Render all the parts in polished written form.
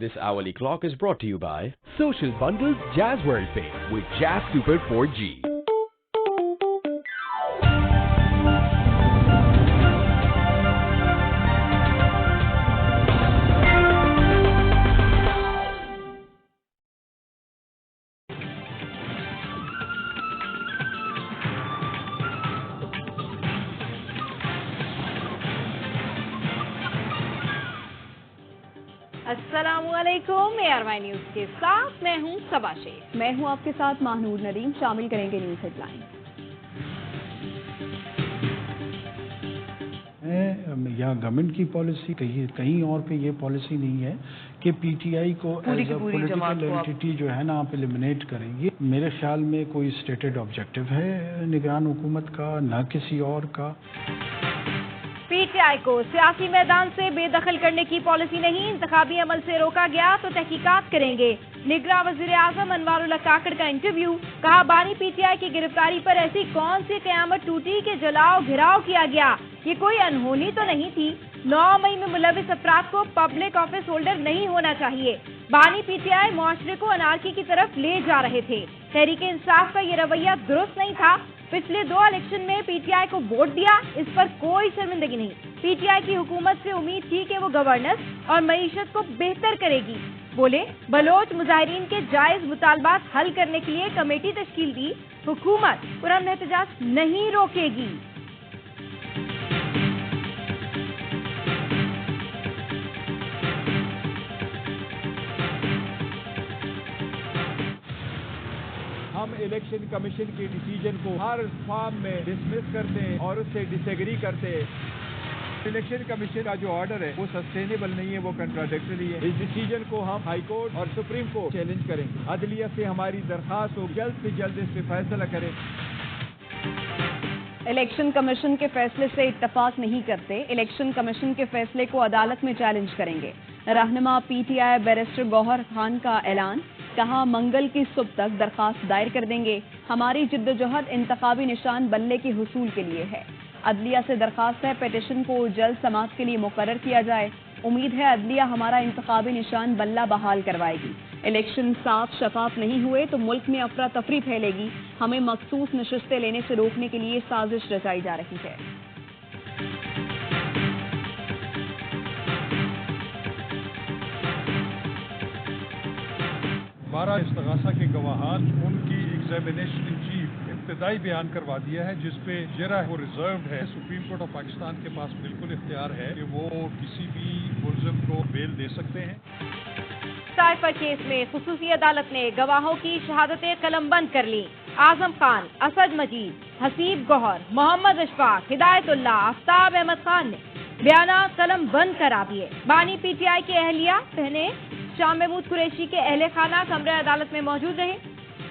This hourly clock is brought to you by Social Bundles Jazz World Pay with Jazz Super 4G. अस्सलामुअलैकुम ARY news के साथ मैं हूं सबा शेख। मैं हूं आपके साथ महानूर नदीम। शामिल करेंगे न्यूज हेडलाइन। या गवर्नमेंट की पॉलिसी कहीं और पे ये पॉलिसी नहीं है कि पीटीआई को एज अ पॉलिटिकल एंटिटी जो है ना आप एलिमिनेट करेंगे। मेरे ख्याल में कोई स्टेटेड ऑब्जेक्टिव है निगरान हुकूमत का, न किसी और का। पीटीआई को सियासी मैदान से बेदखल करने की पॉलिसी नहीं, इंतखाबी अमल से रोका गया तो तहकीकात करेंगे। निगरान वजीर आजम अनवारुल्लाह काकड़ का इंटरव्यू। कहा, बानी पीटीआई की गिरफ्तारी पर ऐसी कौन सी कयामत टूटी कि जलाओ घिराव किया गया। ये कोई अनहोनी तो नहीं थी। 9 मई में मुलविस अफराद को पब्लिक ऑफिस होल्डर नहीं होना चाहिए। बानी पीटीआई मुआशरे को अनारकी की तरफ ले जा रहे थे। तहरीक इंसाफ का ये रवैया दुरुस्त नहीं था। पिछले 2 इलेक्शन में पीटीआई को वोट दिया, इस पर कोई शर्मिंदगी नहीं। पीटीआई की हुकूमत से उम्मीद थी कि वो गवर्नेंस और मईशत को बेहतर करेगी। बोले, बलोच मुजाहिरीन के जायज मुतालबात हल करने के लिए कमेटी तश्कील दी। हुकूमत पुरअमन एहतजाज नहीं रोकेगी। हम इलेक्शन कमीशन के डिसीजन को हर फॉर्म में डिसमिस करते हैं और उससे डिसएग्री करते हैं। इलेक्शन कमीशन का जो ऑर्डर है वो सस्टेनेबल नहीं है, वो कंट्राडिक्टरी है। इस डिसीजन को हम हाई कोर्ट और सुप्रीम कोर्ट चैलेंज करेंगे। अदलिया से हमारी दरखास्त हो जल्द से जल्द इस पे फैसला करें। इलेक्शन कमीशन के फैसले से इत्तफाक नहीं करते, इलेक्शन कमीशन के फैसले को अदालत में चैलेंज करेंगे। रहनुमा पीटीआई बैरिस्टर गौहर खान का ऐलान। कहा, मंगल की सुबह तक दरखास्त दायर कर देंगे। हमारी जिद्दोजहद इंतखाबी निशान बल्ले के हुसूल के लिए है। अदलिया से दरखास्त है, पिटीशन को जल्द समाअत के लिए मुकर्रर किया जाए। उम्मीद है अदलिया हमारा इंतखाबी निशान बल्ला बहाल करवाएगी। इलेक्शन साफ शफाफ नहीं हुए तो मुल्क में अफरा तफरी फैलेगी। हमें मखसूस नशिस्तें लेने से रोकने के लिए साजिश रचाई जा रही है। बारह इस्तगासा के गवाहान उनकी एग्जामिनेशन इन चीफ इब्तदाई बयान करवा दिया है, जिसपे जरा वो रिजर्व्ड है। सुप्रीम कोर्ट ऑफ पाकिस्तान के पास बिल्कुल इख्तियार है कि वो किसी भी मुलजिम को बेल दे सकते हैं। साइफर केस में खुसूसी अदालत ने गवाहों की शहादतें कलमबंद कर ली। आजम खान, असद मजीद, हसीब गौहर, मोहम्मद अशफाक, हिदायतुल्लाह, आफ्ताब अहमद खान ने बयाना कलम बंद करा दिए। बानी पीटीआई के अहलिया बहने शाह महमूद कुरैशी के अहले खाना कमरे अदालत में मौजूद रहे।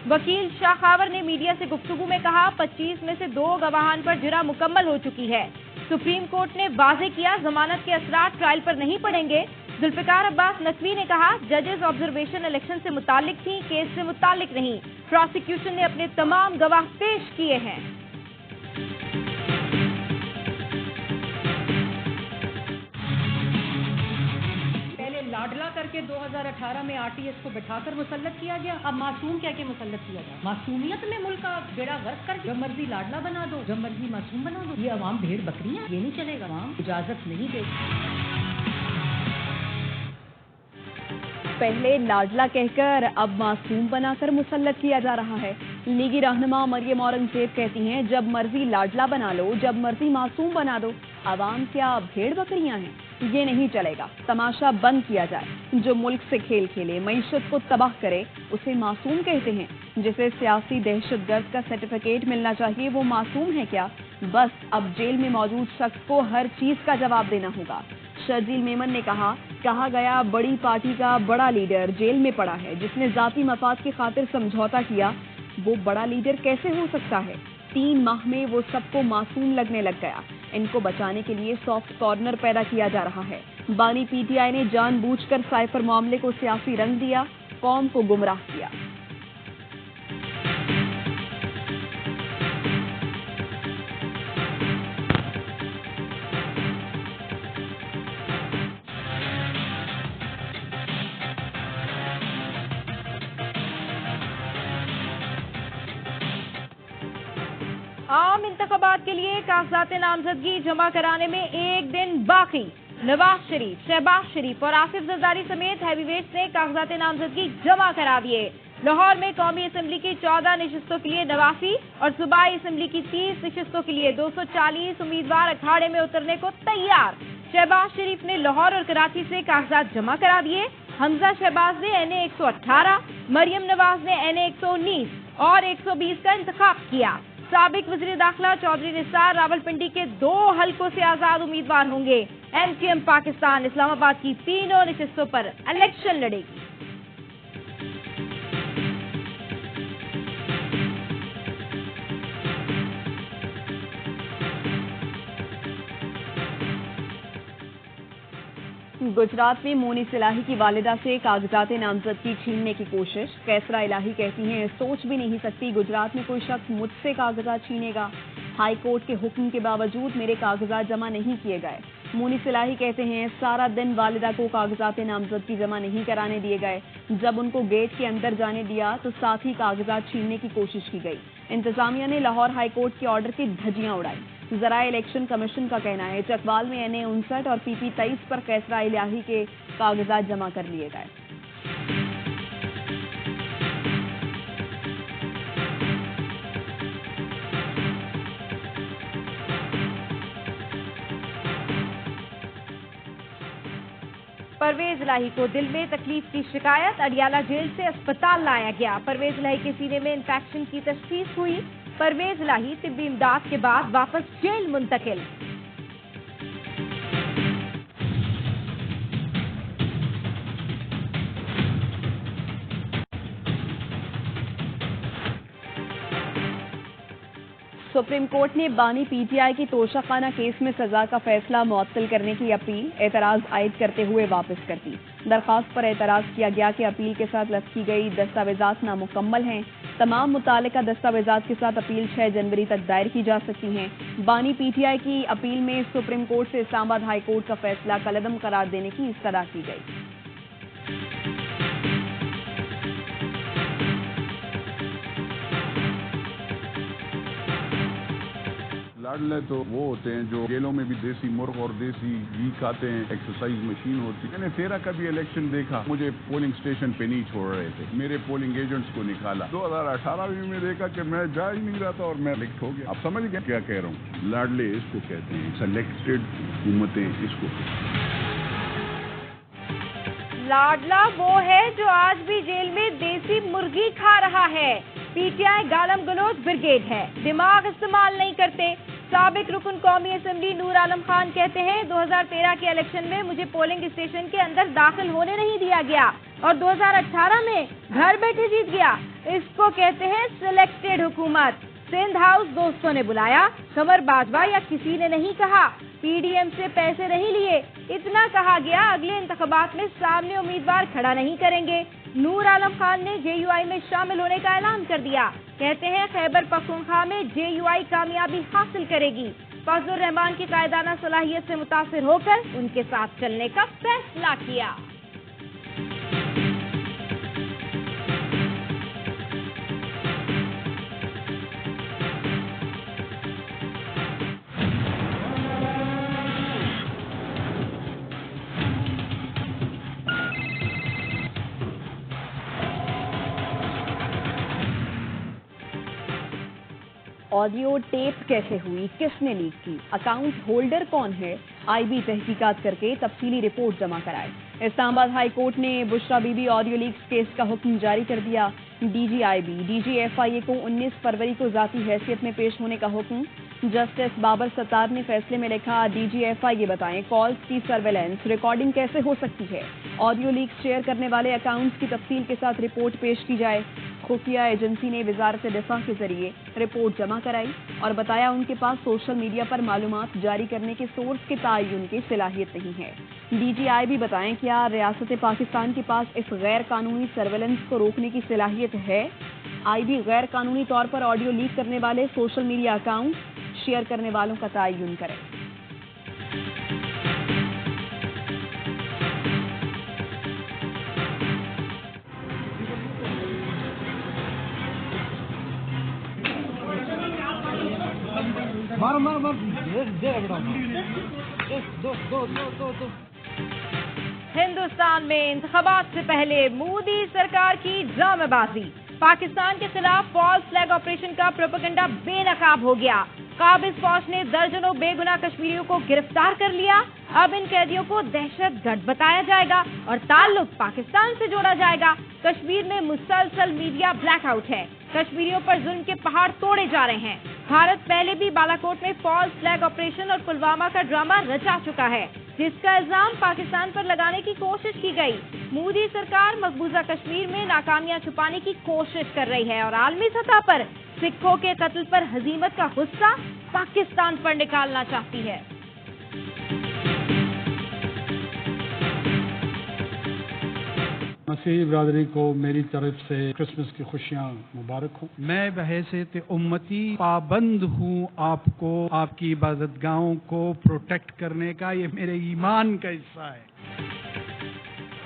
वकील शाह खावर ने मीडिया से गुफ्तगू में कहा, 25 में से 2 गवाहान पर जिरा मुकम्मल हो चुकी है। सुप्रीम कोर्ट ने वाज़ेह किया, जमानत के असरात ट्रायल पर नहीं पड़ेंगे। जुल्फिकार अब्बास नकवी ने कहा, जजेस ऑब्जर्वेशन इलेक्शन से मुतालिक थी, केस से मुतालिक नहीं। प्रोसिक्यूशन ने अपने तमाम गवाह पेश किए हैं। लाडला करके 2018 में आरटीएस को बैठाकर मुसल्लत किया गया। अब मासूम क्या के मुसल्लत किया गया। मासूमियत में मुल्क का बेड़ा गर्क कर, जब मर्जी लाडला बना दो, जब मर्जी मासूम बना दो। ये अवाम भेड़ बकरियां, ये नहीं चलेगा। अवाम इजाजत नहीं देगी। पहले लाडला कहकर अब मासूम बनाकर मुसल्लत किया जा रहा है। लीगी रहनुमा मरियम औरंगजेब कहती हैं, जब मर्जी लाडला बना लो, जब मर्जी मासूम बना दो। अवाम क्या भेड़ बकरियां हैं? ये नहीं चलेगा। तमाशा बंद किया जाए। जो मुल्क से खेल खेले, मईशत को तबाह करे, उसे मासूम कहते हैं। जिसे सियासी दहशतगर्द का सर्टिफिकेट मिलना चाहिए, वो मासूम है क्या? बस अब जेल में मौजूद शख्स को हर चीज का जवाब देना होगा। शर्जील मेमन ने कहा गया, बड़ी पार्टी का बड़ा लीडर जेल में पड़ा है। जिसने जाती मफाद की खातिर समझौता किया, वो बड़ा लीडर कैसे हो सकता है? 3 माह में वो सबको मासूम लगने लग गया। इनको बचाने के लिए सॉफ्ट कॉर्नर पैदा किया जा रहा है। बानी पीटीआई ने जानबूझकर साइफर मामले को सियासी रंग दिया, कौम को गुमराह किया। आम इंतखाबात के लिए कागजात नामजदगी जमा कराने में एक दिन बाकी। नवाज शरीफ, शहबाज शरीफ और आसिफ जरदारी समेत हैवीवेट्स ने कागजात नामजदगी जमा करा दिए। लाहौर में कौमी असेंबली की 14 नशिस्तों के लिए 89 और सूबाई असेंबली की 30 नशिस्तों के लिए 240 उम्मीदवार अखाड़े में उतरने को तैयार। शहबाज शरीफ ने लाहौर और कराची से कागजात जमा करा दिए। हमजा शहबाज ने NA 118, मरियम नवाज ने NA 119 और 120 का इंतखाब किया। साबिक वज़ीर दाखिला चौधरी निसार रावलपिंडी के 2 हलकों से आजाद उम्मीदवार होंगे। MKM पाकिस्तान इस्लामाबाद की तीनों नशिस्तों पर इलेक्शन लड़ेगी। गुजरात में मोनी सिलाही की वालिदा से कागजात नामजदगी छीनने की कोशिश। कैसरा इलाही कहती हैं, सोच भी नहीं सकती गुजरात में कोई शख्स मुझसे कागजात छीनेगा। हाई कोर्ट के हुक्म के बावजूद मेरे कागजात जमा नहीं किए गए। मोनी सिलाही कहते हैं, सारा दिन वालिदा को कागजात नामजदगी जमा नहीं कराने दिए गए। जब उनको गेट के अंदर जाने दिया तो साथ ही कागजात छीनने की कोशिश की गई। इंतजामिया ने लाहौर हाई कोर्ट के ऑर्डर की धज्जियां उड़ाई। जराए इलेक्शन कमीशन का कहना है, चकवाल में NA 59 और PP 23 पर कैसरा इलाही के कागजात जमा कर लिए गए। परवेज इलाही को दिल में तकलीफ की शिकायत, अडियाला जेल से अस्पताल लाया गया। परवेज इलाही के सीने में इंफेक्शन की तशखीस हुई। परवेज इलाही तिब्बी इमदाद के बाद वापस जेल मुंतकिल। सुप्रीम कोर्ट ने बानी PTI की तोशाखाना केस में सजा का फैसला मुअत्तल करने की अपील एतराज आयद करते हुए वापस कर दी। दरखास्त पर एतराज किया गया कि अपील के साथ लफ्ज की गई दस्तावेजात नामुकम्मल हैं। तमाम मुतालिका दस्तावेजात के साथ अपील 6 जनवरी तक दायर की जा सकती हैं। बानी PTI की अपील में सुप्रीम कोर्ट से इस्लामाबाद हाई कोर्ट का फैसला कलअदम करार देने की इस्तदा की गई। लाडले तो वो होते हैं जो जेलों में भी देसी मुर्ग और देसी घी खाते हैं, एक्सरसाइज मशीन होती है। मैंने 13 का भी इलेक्शन देखा, मुझे पोलिंग स्टेशन पे नहीं छोड़ रहे थे, मेरे पोलिंग एजेंट्स को निकाला। 2018 में मैं देखा कि मैं जा ही नहीं रहा था और मैं इलेक्ट हो गया। आप समझ गए क्या कह रहा हूँ? लाडले इसको कहते हैं, सेलेक्टेड हुकूमतें इसको। लाडला वो है जो आज भी जेल में देसी मुर्गी खा रहा है। PTI गालम गलोच ब्रिगेड है, दिमाग इस्तेमाल नहीं करते। साबिक रुकन कौमी असेंबली नूर आलम खान कहते हैं, 2013 के इलेक्शन में मुझे पोलिंग स्टेशन के अंदर दाखिल होने नहीं दिया गया और 2018 में घर बैठे जीत गया। इसको कहते हैं सिलेक्टेड हुकूमत। सिंध हाउस दोस्तों ने बुलाया, कमर बाजवा या किसी ने नहीं कहा। PDM से पैसे नहीं लिए, इतना कहा गया अगले इंतखाबात में सामने उम्मीदवार खड़ा नहीं करेंगे। नूर आलम खान ने JUI में शामिल होने का ऐलान कर दिया। कहते हैं खैबर पख्तूनख्वा में JUI कामयाबी हासिल करेगी। फजलुर रहमान की कायदाना सलाहियत से मुतासिर होकर उनके साथ चलने का फैसला किया। ऑडियो टेप कैसे हुई, किसने लीक की, अकाउंट होल्डर कौन है, IB तहकीकात करके तफसीली रिपोर्ट जमा कराए। इस्लामाबाद हाई कोर्ट ने Bushra Bibi audio leaks case का हुक्म जारी कर दिया। DG IB, DG FIA को 19 फरवरी को जाती हैसियत में पेश होने का हुक्म। जस्टिस बाबर सत्तार ने फैसले में लिखा, DG FIA बताएं कॉल्स की सर्वेलेंस रिकॉर्डिंग कैसे हो सकती है। ऑडियो लीक्स शेयर करने वाले अकाउंट्स की तफसील के साथ रिपोर्ट पेश की जाए। खुफिया एजेंसी ने वजारत दिफा के जरिए रिपोर्ट जमा कराई और बताया उनके पास सोशल मीडिया पर मालूमात जारी करने के सोर्स के तयन की सलाहियत नहीं है। DG IB बताएं क्या रियासत पाकिस्तान के पास इस गैर कानूनी सर्वेलेंस को रोकने की सलाहियत है। IB गैर कानूनी तौर पर ऑडियो लीक करने वाले सोशल मीडिया अकाउंट शेयर करने वालों का तयन करें। हिंदुस्तान में इंतखाबात से पहले मोदी सरकार की ड्रामेबाजी। पाकिस्तान के खिलाफ फॉल्स फ्लैग ऑपरेशन का प्रोपेगेंडा बेनकाब हो गया। काबिज फौज ने दर्जनों बेगुनाह कश्मीरियों को गिरफ्तार कर लिया। अब इन कैदियों को दहशतगर्द बताया जाएगा और ताल्लुक पाकिस्तान से जोड़ा जाएगा। कश्मीर में मुसलसल मीडिया ब्लैकआउट है। कश्मीरियों पर जुल्म के पहाड़ तोड़े जा रहे हैं। भारत पहले भी बालाकोट में फॉल्स फ्लैग ऑपरेशन और पुलवामा का ड्रामा रचा चुका है, जिसका इल्जाम पाकिस्तान पर लगाने की कोशिश की गई। मोदी सरकार मकबूजा कश्मीर में नाकामियां छुपाने की कोशिश कर रही है और आलमी सतह पर सिखों के कत्ल पर हजीमत का गुस्सा पाकिस्तान पर निकालना चाहती है। मसीही बिरादरी को मेरी तरफ से क्रिसमस की खुशियाँ मुबारक हो। मैं बहैसियत उम्मती पाबंद हूँ आपको, आपकी इबादतगाहों को प्रोटेक्ट करने का। ये मेरे ईमान का हिस्सा है।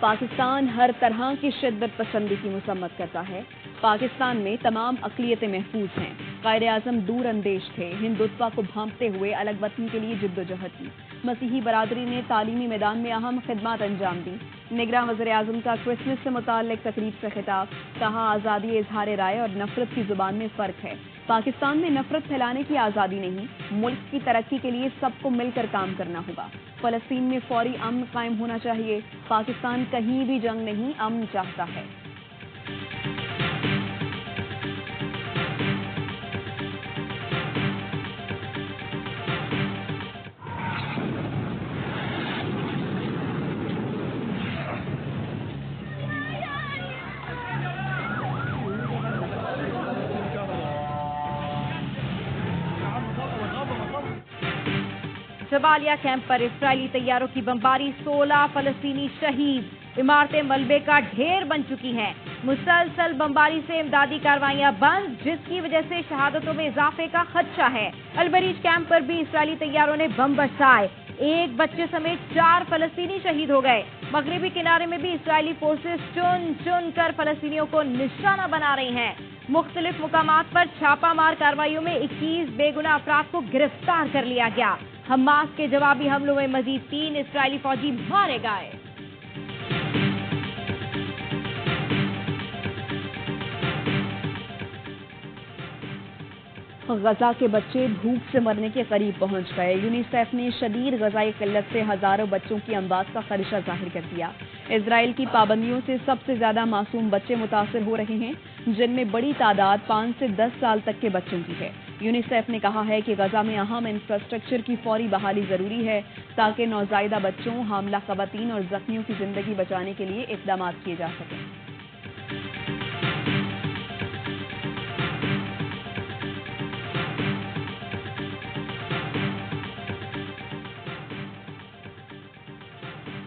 पाकिस्तान हर तरह की शिद्दत पसंदी की मुसम्मत करता है। पाकिस्तान में तमाम अक़लियतें महफूज हैं। कायद-ए-आज़म दूर अंदेश थे। हिंदुत्व को भांपते हुए अलग वतन के लिए जिद्दोजहद की। मसीही बरादरी ने तालीमी मैदान में अहम खिदमत अंजाम दी। निगरान वज़ीर-ए-आज़म का क्रिसमस से मुताल्लिक तकरीब से खिताब। कहा, आज़ादी इज़हार राय और नफरत की जुबान में फ़र्क है। पाकिस्तान में नफरत फैलाने की आज़ादी नहीं, मुल्क की तरक्की के लिए सबको मिलकर काम करना होगा। फ़लस्तीन में फौरी अमन कायम होना चाहिए। पाकिस्तान कहीं भी जंग नहीं, अमन चाहता है। जबालिया कैंप पर इस्राएली तैयारों की बमबारी, 16 फलस्तीनी शहीद। इमारतें मलबे का ढेर बन चुकी हैं। मुसलसल बमबारी से इमदादी कार्रवाइयां बंद, जिसकी वजह से शहादतों में इजाफे का खदशा है। अलबरीज कैंप पर भी इस्राएली तैयारों ने बम बरसाए। एक बच्चे समेत 4 फलस्तीनी शहीद हो गए। मगरिबी किनारे में भी इस्राएली फोर्सेस चुन चुन कर फलस्तीनियों को निशाना बना रही हैं। मुख्तलिफ मुकामात पर छापामार कार्रवाइयों में 21 बेगुनाह अफराद को गिरफ्तार कर लिया गया। हमास के जवाबी हमलों में मजीद 3 इस्राएली फौजी मारे गए। गजा के बच्चे भूख से मरने के करीब पहुंच गए। यूनिसेफ ने शदीद गजाई किल्लत से हजारों बच्चों की अमवात का खदशा जाहिर कर दिया। इजराइल की पाबंदियों से सबसे ज्यादा मासूम बच्चे मुतासर हो रहे हैं, जिनमें बड़ी तादाद 5 से 10 साल तक के बच्चों की है। यूनिसेफ ने कहा है कि गजा में अहम इंफ्रास्ट्रक्चर की फौरी बहाली जरूरी है, ताकि नौजायदा बच्चों, हामला खवातीन और जख्मियों की जिंदगी बचाने के लिए इकदाम किए जा सकें।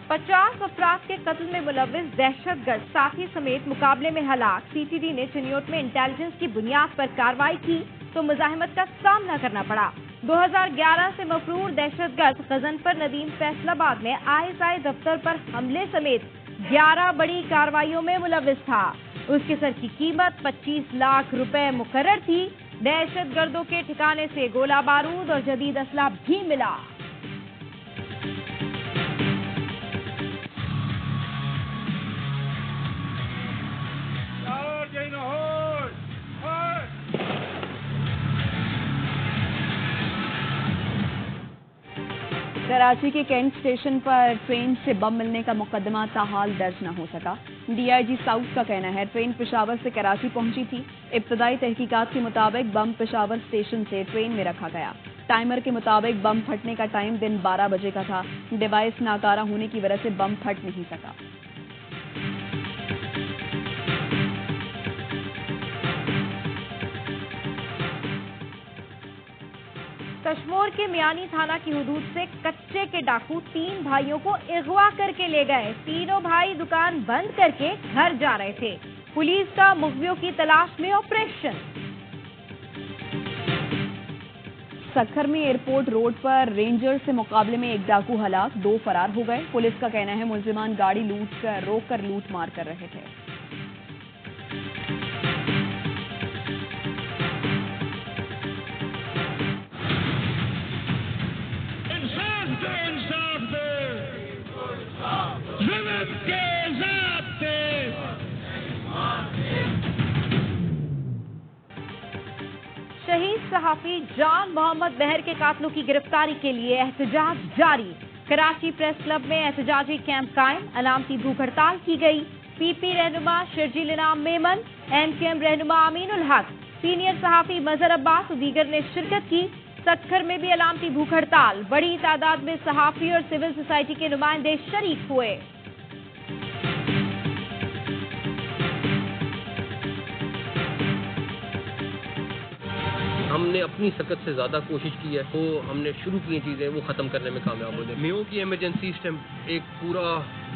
पचास अफराद के कत्ल में मुलव्विस दहशतगर्द साथी समेत मुकाबले में हलाक। सीटीडी ने चिन्योट में इंटेलिजेंस की बुनियाद पर कार्रवाई की तो मुजाहिमत का सामना करना पड़ा। 2011 से मफरूर दहशतगर्द गजनफर नदीम फैसलाबाद में ISI दफ्तर पर हमले समेत 11 बड़ी कार्रवाइयों में मुलव्विस था। उसके सर की कीमत 25 लाख रुपए मुकर्रर थी। दहशतगर्दों के ठिकाने से गोला बारूद और जदीद असला भी मिला। कराची के कैंट स्टेशन पर ट्रेन से बम मिलने का मुकदमा ताहाल दर्ज न हो सका। DIG साउथ का कहना है ट्रेन पेशावर से कराची पहुंची थी। इब्तदाई तहकीकात के मुताबिक बम पेशावर स्टेशन से ट्रेन में रखा गया। टाइमर के मुताबिक बम फटने का टाइम दिन 12 बजे का था। डिवाइस नाकारा होने की वजह से बम फट नहीं सका। कश्मीर के मियानी थाना की हुदूद से कच्चे के डाकू 3 भाइयों को अगवा करके ले गए। तीनों भाई दुकान बंद करके घर जा रहे थे। पुलिस का मुखबियों की तलाश में ऑपरेशन। सखर में एयरपोर्ट रोड पर रेंजर से मुकाबले में एक डाकू हलाक, 2 फरार हो गए। पुलिस का कहना है मुलजिमान गाड़ी रोककर लूट मार कर रहे थे। शहीद सहाफी जान मोहम्मद बहर के कातलों की गिरफ्तारी के लिए एहतजाज जारी। कराची प्रेस क्लब में एहतजाजी कैंप कायम, अलामती भूख हड़ताल की गई। पीपी रहनुमा शर्जील इनाम मेमन, एमकेएम रहनुमा अमीनुल हक, सीनियर सहाफी मजहर अब्बास और दीगर ने शिरकत की। सटखर में भी अलामती भूख हड़ताल, बड़ी तादाद में सहाफी और सिविल सोसाइटी के नुमाइंदे शरीक हुए। हमने अपनी सकत से ज़्यादा कोशिश की है, तो हमने शुरू की चीज़ें वो ख़त्म करने में कामयाब हो जाए। मेयो की इमरजेंसी इस टाइम एक पूरा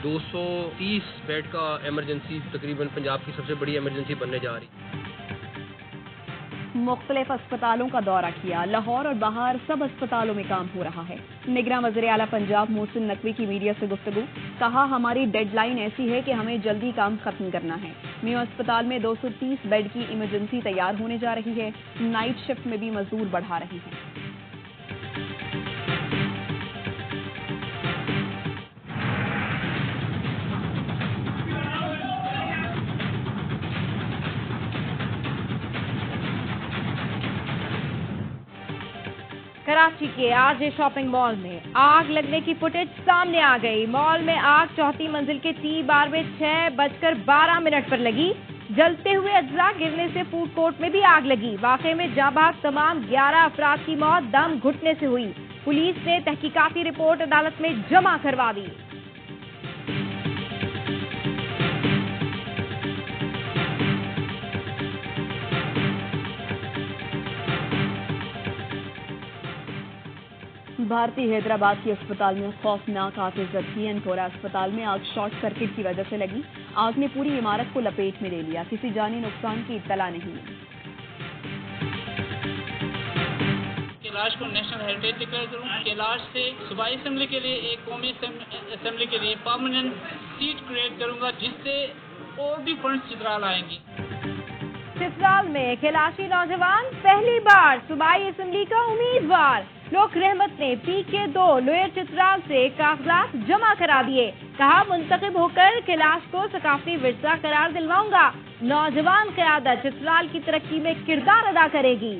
230 बेड का इमरजेंसी तकरीबन पंजाब की सबसे बड़ी इमरजेंसी बनने जा रही। मुख्तलिफ अस्पतालों का दौरा किया, लाहौर और बाहर सब अस्पतालों में काम हो रहा है। निगरान वज़ीर आला पंजाब मोहसिन नकवी की मीडिया से गुफ्तगू, कहा हमारी डेडलाइन ऐसी है कि हमें जल्दी काम खत्म करना है। मेयो अस्पताल में 230 बेड की इमरजेंसी तैयार होने जा रही है। नाइट शिफ्ट में भी मजदूर बढ़ा रहे हैं। कराची के आरजे शॉपिंग मॉल में आग लगने की फुटेज सामने आ गई। मॉल में आग चौथी मंजिल के टी बार में 6:12 पर लगी। जलते हुए अज्जा गिरने से फूड कोर्ट में भी आग लगी। वाकये में जाँ बहक तमाम 11 अफराद की मौत दम घुटने से हुई। पुलिस ने तहकीकाती रिपोर्ट अदालत में जमा करवा दी। भारतीय हैदराबाद के अस्पताल में खौफनाक आतिशबाजी की। एनकोरा अस्पताल में आग शॉर्ट सर्किट की वजह से लगी। आग ने पूरी इमारत को लपेट में ले लिया। किसी जानी नुकसान की इत्तला नहीं है। कैलाश को नेशनल हेरिटेज डिक्लेयर करूं। कैलाश से सूबाई असेंबली के लिए एक कौमी असेंबली के लिए परमानेंट सीट क्रिएट करूंगा, जिससे और भी फंड्स चित्राल आएंगी। चित्राल में कैलाशी नौजवान पहली बार सूबाई असेंबली का उम्मीदवार। लोक रहमत ने PK2 लोअर चित्राल से कागजात जमा करा दिए। कहा मुंतखब होकर कैलाश को सकाफती विरसा करार दिलवाऊंगा। नौजवान क़यादत चित्राल की तरक्की में किरदार अदा करेगी।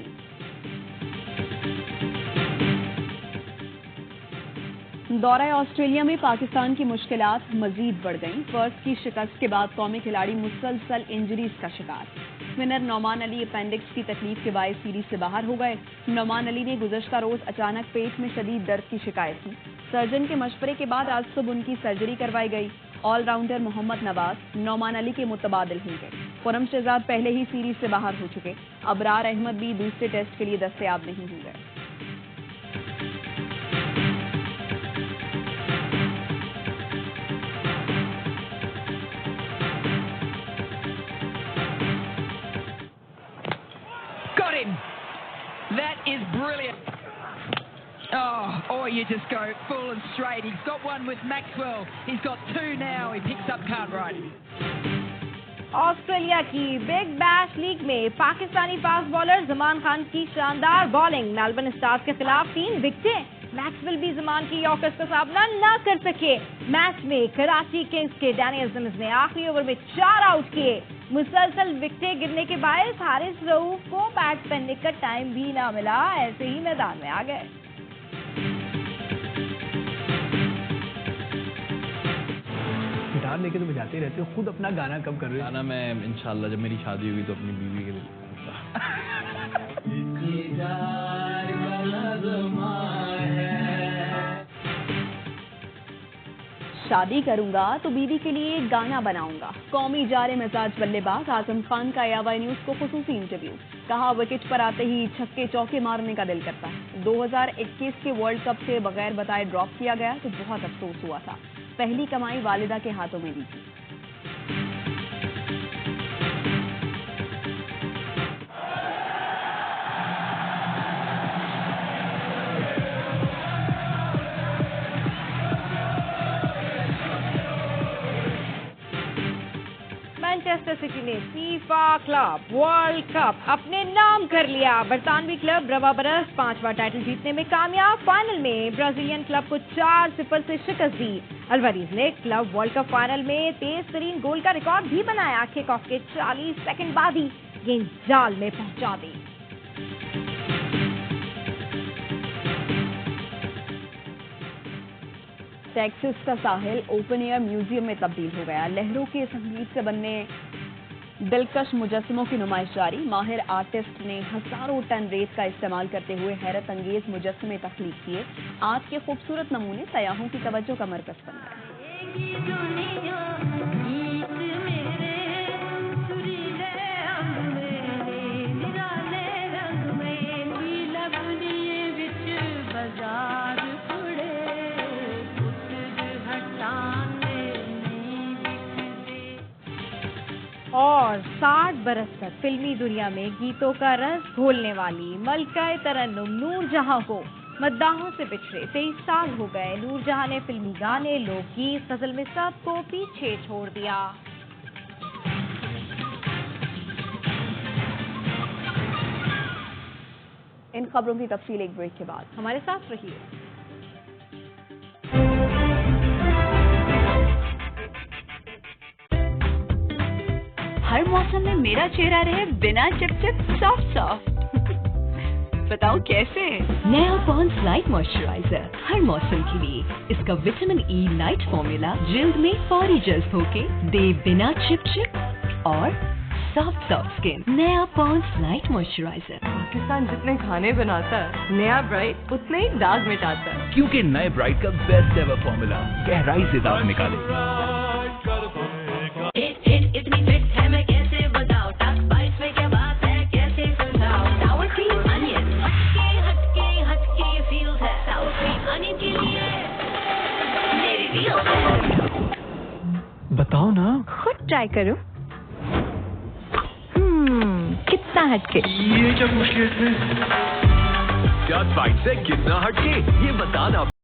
दौरा ऑस्ट्रेलिया में पाकिस्तान की मुश्किलात मजीद बढ़ गईं। फर्स्ट की शिकस्त के बाद कौमी खिलाड़ी मुसलसल इंजरीज का शिकार। स्पिनर नौमान अली अपेंडिक्स की तकलीफ के बायस सीरीज से बाहर हो गए। नौमान अली ने गुज़श्ता रोज अचानक पेट में शदीद दर्द की शिकायत की। सर्जन के मशवरे के बाद आज सुबह उनकी सर्जरी करवाई गई। ऑलराउंडर मोहम्मद नवाज नौमान अली के मुतबादिल होंगे। खुरम शहजाद पहले ही सीरीज से बाहर हो चुके। अबरार अहमद भी दूसरे टेस्ट के लिए दस्तयाब नहीं होंगे। That is brilliant. Oh, you just go full and straight. He's got one with Maxwell. He's got two now. He picks up Cartwright. Australia की बिग बैश लीग में पाकिस्तानी फास्ट बॉलर जमान खान की शानदार बॉलिंग। मेलबर्न स्टार्स के खिलाफ 3 विकेटें। Maxwell भी जमान की yorkers का सामना न कर सके। मैच में कराची किंग्स के डैनियल सिम्स ने आखिरी ओवर में 4 आउट किए। मुसलसल विकेटें गिरने के बायस हारिस रऊफ को बैट पहनने का टाइम भी ना मिला। ऐसे ही मैदान में आ गए। गिटार लेके तो बजाते रहते हो, खुद अपना गाना कब कर रहे हो? गाना मैं इंशाल्लाह जब मेरी शादी होगी तो अपनी बीवी के लिए शादी करूंगा तो बीवी के लिए एक गाना बनाऊंगा। कौमी जारे मिजाज बल्लेबाज आजम खान का AWI न्यूज को खुसूसी इंटरव्यू। कहा विकेट पर आते ही छक्के चौके मारने का दिल करता है। 2021 के वर्ल्ड कप से बगैर बताए ड्रॉप किया गया तो बहुत अफसोस हुआ था। पहली कमाई वालिदा के हाथों में दी थी। मैनचेस्टर सिटी ने फीफा क्लब वर्ल्ड कप अपने नाम कर लिया। बरतानवी क्लब रवा बरस 5वां टाइटल जीतने में कामयाब। फाइनल में ब्राजीलियन क्लब को 4-0 से शिकस्त दी। अल्वारीज ने क्लब वर्ल्ड कप फाइनल में तेज तरीन गोल का रिकॉर्ड भी बनाया। किक ऑफ के 40 सेकंड बाद ही गेंद जाल में पहुंचा दी। टेक्सास का साहिल ओपन एयर म्यूजियम में तब्दील हो गया। लहरों के संगीत से बनने दिलकश मुजस्समों की नुमाइश जारी। माहिर आर्टिस्ट ने हजारों टन रेत का इस्तेमाल करते हुए हैरत अंगेज मुजस्समे तख्लीक किए। आर्ट के खूबसूरत नमूने सयाहों की तवज्जो का मरकज बन गए। और 60 बरस तक फिल्मी दुनिया में गीतों का रस घोलने वाली मलकाए तरन्नुम नूरजहां को मद्दाहों से बिछड़े 23 साल हो गए। नूरजहां ने फिल्मी गाने, लोकगीत, गजल में सबको पीछे छोड़ दिया। इन खबरों की तफसील एक ब्रेक के बाद। हमारे साथ रहिए। हर मौसम में मेरा चेहरा रहे बिना चिपचिप सॉफ्ट सॉफ्ट। बताओ कैसे? नया पॉन्ड्स लाइट मॉइस्चराइजर हर मौसम के लिए। इसका विटामिन ई लाइट फॉर्मूला जिल्द में फौरी जज्ब होके दे बिना चिपचिप और सॉफ्ट सॉफ्ट स्किन। नया पॉन्ड्स लाइट मॉइस्चराइजर। पाकिस्तान जितने खाने बनाता है, नया ब्राइट उतने ही दाग मिटाता है। क्योंकि नए ब्राइट का बेस्ट एवर फॉर्मूला गहराई से दाग निकाले। इतनी फिट है मैं कैसे बताऊं, टक बाइट्स में क्या बात है कैसे समझाऊं। सावर क्रीम अनियन हटके फील्स है। सावर क्रीम अनियन के लिए मेरी रील्स है। बताओ ना, खुद ट्राई करो। कितना हटके? ये क्या मुश्किल है? टक बाइट्स से कितना हटके ये बताना।